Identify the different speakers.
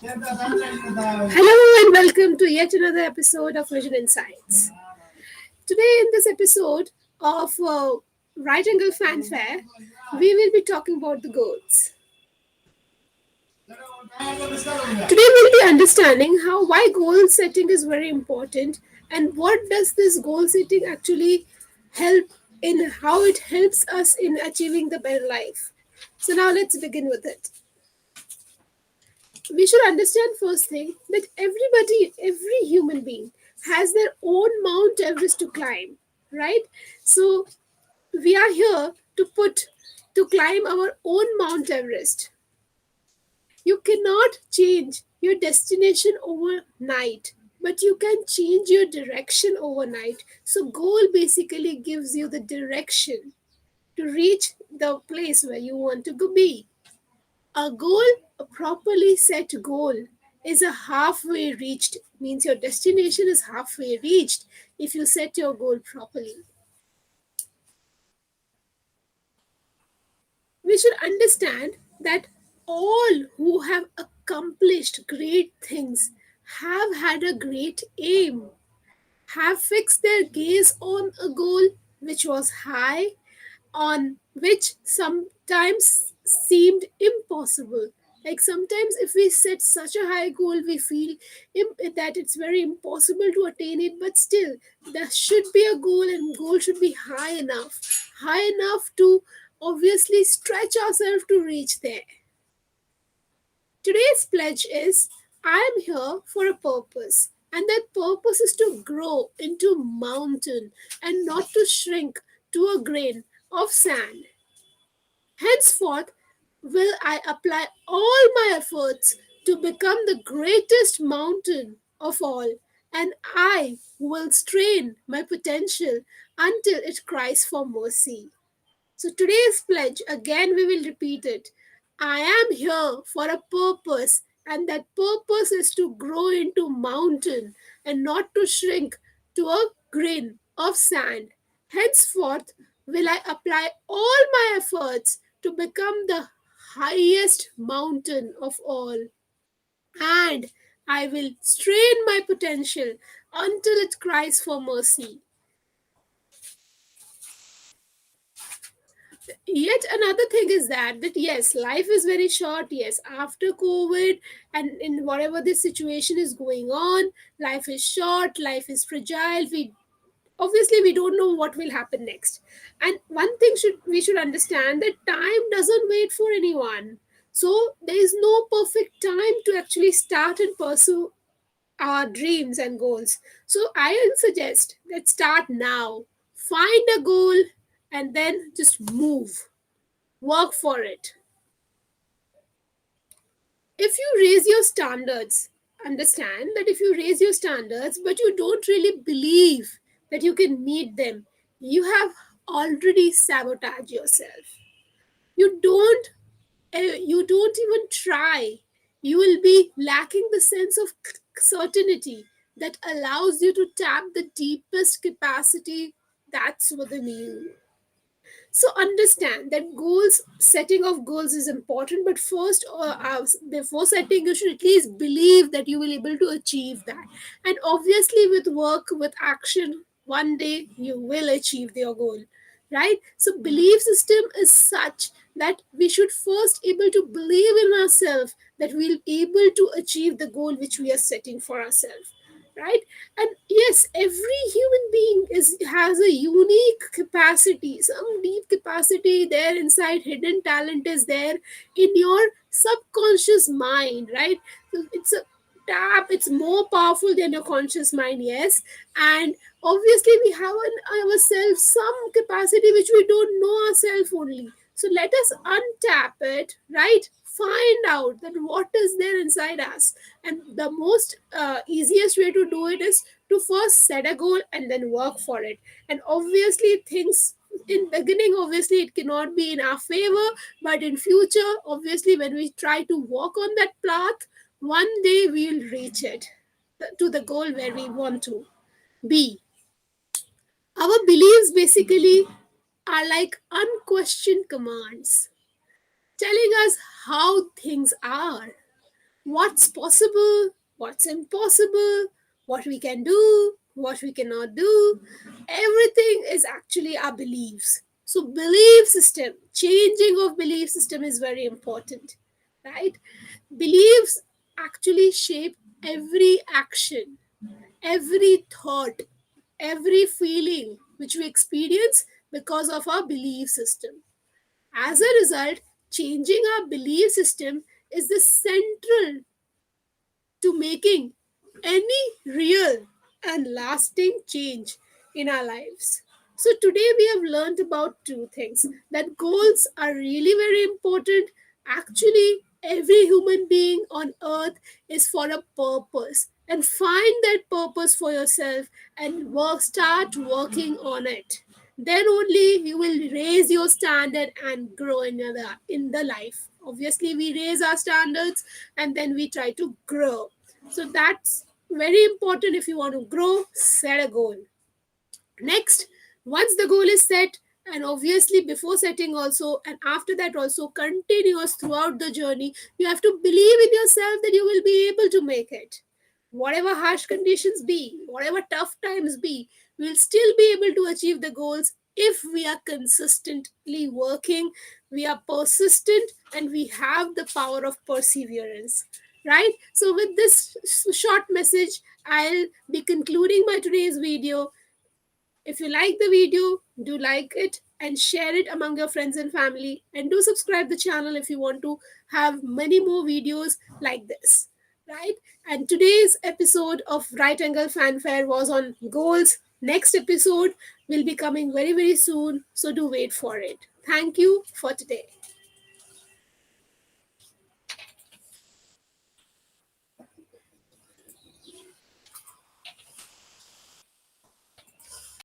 Speaker 1: Hello and welcome to yet another episode of Vision Insights. Today, in this episode of Right Angle Fanfare, we will be talking about the goals. Today, we'll be understanding how why goal setting is very important and what does this goal setting actually help in how it helps us in achieving the better life. So now let's begin with it. We should understand first thing that every human being has their own Mount Everest to climb, right? So we are here to climb our own Mount Everest. You cannot change your destination overnight, but you can change your direction overnight. So goal basically gives you the direction to reach the place where you want to go be. A goal, a properly set goal, is a halfway reached, means your destination is halfway reached if you set your goal properly. We should understand that all who have accomplished great things have had a great aim, have fixed their gaze on a goal which was high, on which sometimes seemed impossible. Like sometimes, if we set such a high goal, we feel that it's very impossible to attain it, but still, there should be a goal, and goal should be high enough to obviously stretch ourselves to reach there. Today's pledge is I am here for a purpose, and that purpose is to grow into a mountain and not to shrink to a grain of sand. Henceforth, will I apply all my efforts to become the greatest mountain of all, and I will strain my potential until it cries for mercy. So today's pledge, again we will repeat it. I am here for a purpose, and that purpose is to grow into mountain and not to shrink to a grain of sand. Henceforth will I apply all my efforts to become the highest mountain of all, and I will strain my potential until it cries for mercy. Yet another thing is that yes, life is very short. Yes, after COVID and in whatever this situation is going on, life is short, life is fragile. We don't know what will happen next. And one thing should we should understand that time doesn't wait for anyone. So there is no perfect time to actually start and pursue our dreams and goals. So I will suggest let's start now. Find a goal and then just move, work for it. If you raise your standards, understand that if you raise your standards but you don't really believe that you can meet them, you have already sabotaged yourself. You don't you don't even try. You will be lacking the sense of certainty that allows you to tap the deepest capacity that's within you. So understand that goals, setting of goals is important, but first, before setting, you should at least believe that you will able to achieve that. And obviously, with work, with action, one day you will achieve your goal, right? So belief system is such that we should first able to believe in ourselves that we'll able to achieve the goal which we are setting for ourselves, right? And yes, every human being is has a unique capacity, some deep capacity there inside, hidden talent is there in your subconscious mind, right? So it's a tap, it's more powerful than your conscious mind, yes. And obviously we have in ourselves some capacity which we don't know ourselves only. So let us untap it, right? Find out that what is there inside us. And the most easiest way to do it is to first set a goal and then work for it. And obviously things in beginning, obviously it cannot be in our favor, but in future, obviously when we try to walk on that path, one day we'll reach it, to the goal where we want to be. Our beliefs basically are like unquestioned commands telling us how things are. What's possible, what's impossible, what we can do, what we cannot do. Everything is actually our beliefs. So, belief system, changing of belief system is very important, right? Beliefs actually shape every action, every thought, every feeling which we experience because of our belief system. As a result, changing our belief system is the central to making any real and lasting change in our lives. So, today we have learned about two things, that goals are really very important. Actually, every human being on earth is for a purpose, and find that purpose for yourself and start working on it. Then only you will raise your standard and grow in the life. Obviously, we raise our standards and then we try to grow. So that's very important. If you want to grow, set a goal. Next, once the goal is set, and obviously before setting also and after that also, continuous throughout the journey, you have to believe in yourself that you will be able to make it. Whatever harsh conditions be, whatever tough times be, we will still be able to achieve the goals if we are consistently working, we are persistent, and we have the power of perseverance. Right? So, with this short message, I'll be concluding my today's video. If you like the video, do like it and share it among your friends and family. And do subscribe the channel if you want to have many more videos like this. Right? And today's episode of Right Angle Fanfare was on goals. Next episode will be coming very, very soon. So do wait for it. Thank you for today.